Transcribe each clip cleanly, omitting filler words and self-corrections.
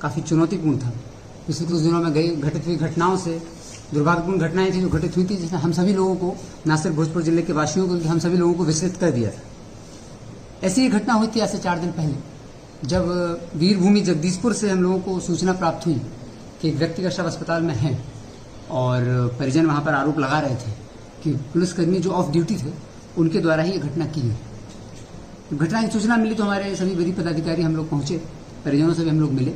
काफ़ी चुनौतीपूर्ण था। पिछले कुछ दिनों में घटित हुई घटनाओं से दुर्भाग्यपूर्ण घटनाएं थी जो घटित हुई थी, जिसने हम सभी लोगों को, न सिर्फ भोजपुर जिले के वासियों को, हम सभी लोगों को विचलित कर दिया था। ऐसी ही घटना हुई थी आज से 4 दिन पहले, जब वीरभूमि जगदीशपुर से हम लोगों को सूचना प्राप्त हुई कि एक व्यक्ति का शव अस्पताल में है और परिजन वहां पर आरोप लगा रहे थे कि पुलिसकर्मी जो ऑफ ड्यूटी थे उनके द्वारा ही ये घटना की गई। घटना की सूचना मिली तो हमारे सभी वरीय पदाधिकारी हम लोग पहुंचे, परिजनों से भी हम लोग मिले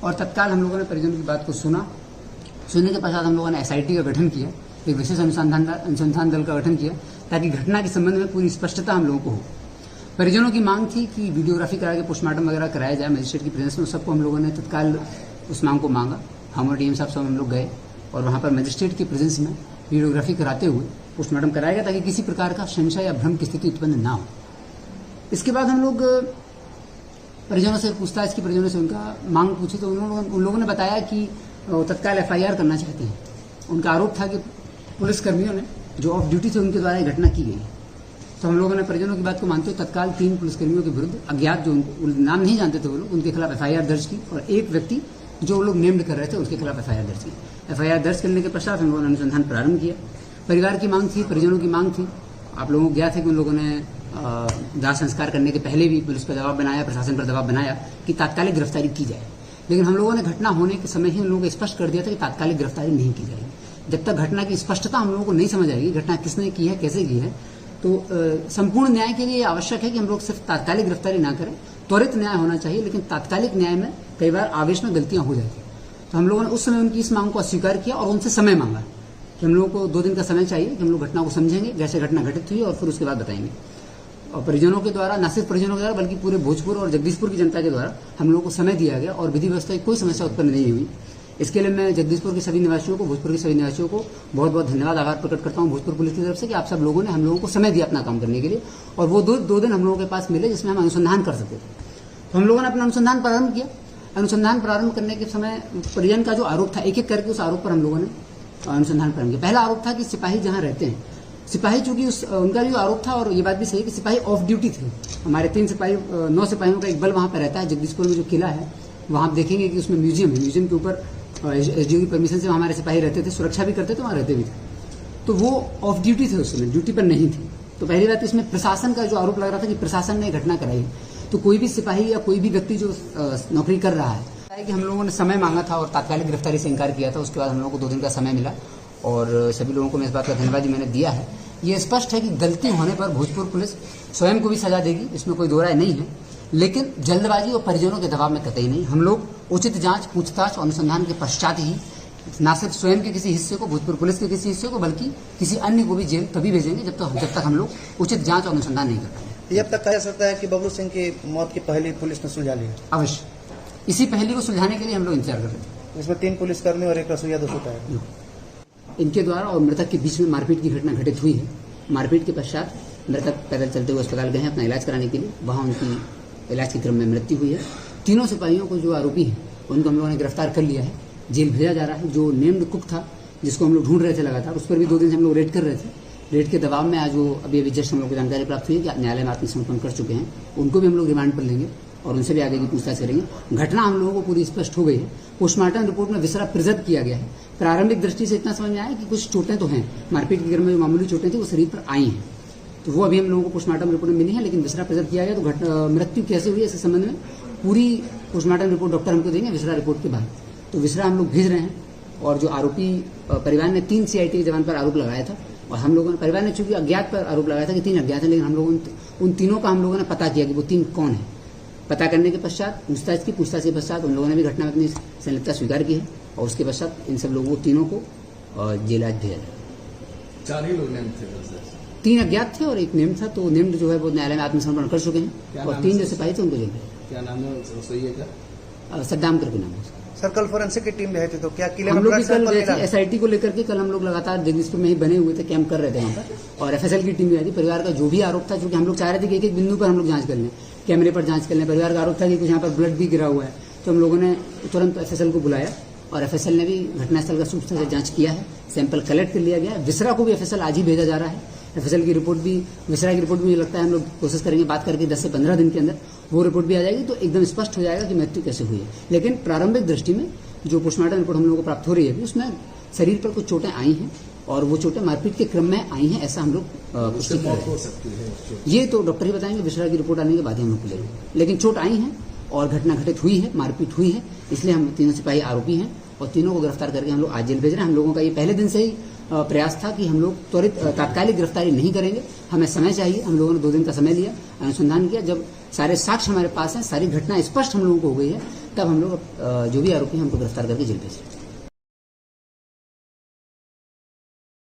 और तत्काल हम लोगों ने परिजनों की बात को सुनने के पश्चात हम लोगों ने SIT का गठन किया, एक विशेष अनुसंधान दल का गठन किया ताकि घटना के संबंध में पूरी स्पष्टता हम लोगों को हो। परिजनों की मांग थी कि वीडियोग्राफी करा के पोस्टमार्टम वगैरह कराया जाए मजिस्ट्रेट की प्रेजेंस में। सबको हम लोगों ने तत्काल उस मांग को मांगा। हम और DM साहब सब हम लोग गए और वहां पर मजिस्ट्रेट की प्रेजेंस में वीडियोग्राफी कराते हुए पोस्टमार्टम कराया गया ताकि किसी प्रकार का संशय या भ्रम की स्थिति उत्पन्न ना हो। इसके बाद हम लोग परिजनों से पूछताछ की, परिजनों से उनका मांग पूछी तो उन लोगों ने बताया कि तत्काल FIR करना चाहते हैं। उनका आरोप था कि पुलिसकर्मियों ने जो ऑफ ड्यूटी थे उनके द्वारा ये घटना की गई। तो हम लोगों ने परिजनों की बात को मानते हुए तत्काल 3 पुलिसकर्मियों के विरुद्ध अज्ञात, जो नाम नहीं जानते थे वो लोग, उनके खिलाफ FIR दर्ज की और एक व्यक्ति जो वो लोग नेम्ड कर रहे थे उसके खिलाफ FIR दर्ज की। FIR दर्ज करने के पश्चात हम लोगों ने अनुसंधान प्रारंभ किया। परिवार की मांग थी, परिजनों की मांग थी, आप लोगों को ज्ञात है कि उन लोगों ने दाह संस्कार करने के पहले भी पुलिस पर दबाव बनाया, प्रशासन पर दबाव बनाया कि तात्कालिक गिरफ्तारी की जाए। लेकिन हम लोगों ने घटना होने के समय ही उन लोगों को स्पष्ट कर दिया था कि तात्कालिक गिरफ्तारी नहीं की जाएगी। जब तक घटना की स्पष्टता हम लोगों को नहीं समझ आएगी, घटना किसने की है, कैसे की है, तो संपूर्ण न्याय के लिए आवश्यक है कि हम लोग सिर्फ तात्कालिक गिरफ्तारी ना करें, त्वरित न्याय होना चाहिए। लेकिन तात्कालिक न्याय में कई बार आवेश में गलतियां हो जाती हैं। तो हम लोगों ने उस समय उनकी इस मांग को अस्वीकार किया और उनसे समय मांगा कि हम लोगों को 2 दिन का समय चाहिए कि हम लोग घटना को समझेंगे, जैसे घटना घटित हुई, और फिर उसके बाद बताएंगे। और परिजनों के द्वारा, न सिर्फ परिजनों के द्वारा बल्कि पूरे भोजपुर और जगदीशपुर की जनता के द्वारा हम लोगों को समय दिया गया और विधि व्यवस्था की कोई समस्या उत्पन्न नहीं हुई। इसके लिए मैं जगदीशपुर के सभी निवासियों को, भोजपुर के सभी निवासियों को बहुत बहुत धन्यवाद, आभार प्रकट करता हूं भोजपुर पुलिस की तरफ से कि आप सब लोगों ने हम लोगों को समय दिया अपना काम करने के लिए। और वो दो दिन हम लोगों के पास मिले जिसमें हम अनुसंधान कर सकते थे। तो हम लोगों ने अपना अनुसंधान प्रारंभ किया। अनुसंधान प्रारंभ करने के समय परिजन का जो आरोप था, एक एक करके उस आरोप पर हम लोगों ने अनुसंधान प्रारंभ किया। पहला आरोप था कि सिपाही जहां रहते हैं, सिपाही चूंकि उनका जो आरोप था, और ये बात भी सही है कि सिपाही ऑफ ड्यूटी थे। हमारे 9 सिपाहियों का एक बल वहां पर रहता है। जगदीशपुर में जो किला है वहां आप देखेंगे कि उसमें म्यूजियम है। म्यूजियम के ऊपर SDO की परमिशन से हमारे सिपाही रहते थे, सुरक्षा भी करते थे, वहां रहते भी थे। तो वो ऑफ ड्यूटी थे, उस समय ड्यूटी पर नहीं थे। तो पहली बात इसमें प्रशासन का जो आरोप लग रहा था कि प्रशासन ने घटना कराई है। तो कोई भी सिपाही या कोई भी व्यक्ति जो नौकरी कर रहा है कि हम लोगों ने समय मांगा था और तात्कालिक गिरफ्तारी से इनकार किया था। उसके बाद हम लोगों को 2 दिन का समय मिला और सभी लोगों को मैं इस बात का धन्यवाद मैंने दिया है। ये स्पष्ट है कि गलती होने पर भोजपुर पुलिस स्वयं को भी सजा देगी, इसमें कोई दो राय नहीं है। लेकिन जल्दबाजी और परिजनों के दबाव में कतई नहीं। हम लोग उचित जांच, पूछताछ और अनुसंधान के पश्चात ही न सिर्फ स्वयं के किसी हिस्से को, भोजपुर पुलिस के किसी हिस्से को, बल्कि किसी अन्य को भी जेल तभी भेजेंगे जब तक हम लोग उचित जांच और अनुसंधान नहीं कर पाएंगे। ये अब तक कहा जा सकता है कि बबलू सिंह की मौत की पहली पुलिस ने सुलझा ली है। अवश्य इसी पहली को सुलझाने के लिए हम लोग इंतजार कर रहे थे। इसमें 3 पुलिसकर्मी और 1 रसोईया दोषी है। इनके द्वारा और मृतक के बीच में मारपीट की घटना घटित हुई है। मारपीट के पश्चात मृतक पैदल चलते हुए अस्पताल गए हैं अपना इलाज कराने के लिए। वहां उनकी इलाज के क्रम में मृत्यु हुई है। 3 सिपाहियों को जो आरोपी हैं उनको हम लोगों ने गिरफ्तार कर लिया है, जेल भेजा जा रहा है। जो नेम्ड कुक था जिसको हम लोग ढूंढ रहे थे लगातार, उस पर भी 2 दिन से हम लोग रेड कर रहे थे। रेड के दबाव में आज वो अभी जस्ट हम लोग को जानकारी प्राप्त हुई है कि न्यायालय में आत्मसमर्पण कर चुके हैं। उनको भी हम लोग रिमांड पर लेंगे और उनसे भी आगे की पूछताछ करेंगे। घटना हम लोगों को पूरी स्पष्ट हो गई है। पोस्टमार्टम रिपोर्ट में विसरा प्रिजर्व किया गया है। प्रारंभिक दृष्टि से इतना समझ में आया कि कुछ चोटें तो हैं, मारपीट के क्रम में जो मामूली चोटें थी वो शरीर पर आई हैं, तो वो अभी हम लोगों को पोस्टमार्टम रिपोर्ट में मिली है। लेकिन विसरा प्रिजर्व किया गया, तो मृत्यु कैसे हुई इसके संबंध में पूरी पोस्टमार्टम रिपोर्ट डॉक्टर हमको देंगे विसरा रिपोर्ट के बाद। तो विसरा हम लोग भेज रहे हैं। और जो आरोपी परिवार ने 3 CIT के जवान पर आरोप लगाया था, और हम लोगों ने, परिवार ने चूंकि अज्ञात पर आरोप लगाया था कि 3 अज्ञात हैं, लेकिन हम लोगों उन तीनों का हम लोगों ने पता किया कि वो 3 कौन है। पता करने के पश्चात पूछताछ के पश्चात उन लोगों ने भी घटना में अपनी संलिप्तता स्वीकार की है और उसके पश्चात इन सब लोगों, तीनों को जेल आज भेजा जाए। 4 ही लोग नेम थे, 3 अज्ञात थे और 1 नेम था। तो नेम्ड जो है वो न्यायालय में आत्मसमर्पण कर चुके हैं और 3 जो सिपाही थे उनको जेल भेजा। क्या नाम है रसोइये का? सद्दाम करके नाम है। सर कल फोरेंसिक की टीम गई थी, तो क्या किले हम में लोग भी ब्लड कल सैंपल गए थे मिला? SIT को लेकर के। कल हम लोग लगातार जगदीशपुर में ही बने हुए थे, कैंप कर रहे थे वहाँ पर, और FSL की टीम भी आई थी। परिवार का जो भी आरोप था, क्योंकि हम लोग चाह रहे थे कि एक बिंदु पर हम लोग जांच कर लें, कैमरे पर जांच कर लें। परिवार का आरोप था कि कुछ यहाँ पर ब्लड भी गिरा हुआ है, तो हम लोगों ने तुरंत FSL को बुलाया और एफएसएल ने भी घटनास्थल का सूक्ष्मता से जांच किया है, सैंपल कलेक्ट कर लिया गया है। विसरा को भी एफएसएल आज ही भेजा जा रहा है। एफएसएल की रिपोर्ट भी, विसरा की रिपोर्ट भी मुझे लगता है हम लोग कोशिश करेंगे बात करके 10 से 15 दिन के अंदर वो रिपोर्ट भी आ जाएगी, तो एकदम स्पष्ट हो जाएगा कि मृत्यु कैसे हुई है। लेकिन प्रारंभिक दृष्टि में जो पोस्टमार्टम रिपोर्ट हम लोगों को प्राप्त हो रही है उसमें शरीर पर कुछ चोटें आई हैं और वो चोटें मारपीट के क्रम में आई हैं, ऐसा हम लोग पुष्टि कर रहे हो हैं। सकती है। ये तो डॉक्टर ही बताएंगे, विसरा की रिपोर्ट आने के बाद ही हम लोग मिलेंगे। लेकिन चोट आई है और घटना घटित हुई है, मारपीट हुई है, इसलिए हम तीनों सिपाही आरोपी हैं और तीनों को गिरफ्तार करके हम लोग आज जेल भेज रहे हैं। हम लोगों का ये पहले दिन से ही प्रयास था कि हम लोग त्वरित तात्कालिक गिरफ्तारी नहीं करेंगे, हमें समय चाहिए। हम लोगों ने 2 दिन का समय लिया, अनुसंधान किया। जब सारे साक्ष्य हमारे पास हैं, सारी घटना स्पष्ट हम लोगों को हो गई है, तब हम लोग जो भी आरोपी हैं हमको गिरफ्तार करके जेल भेज रहे हैं।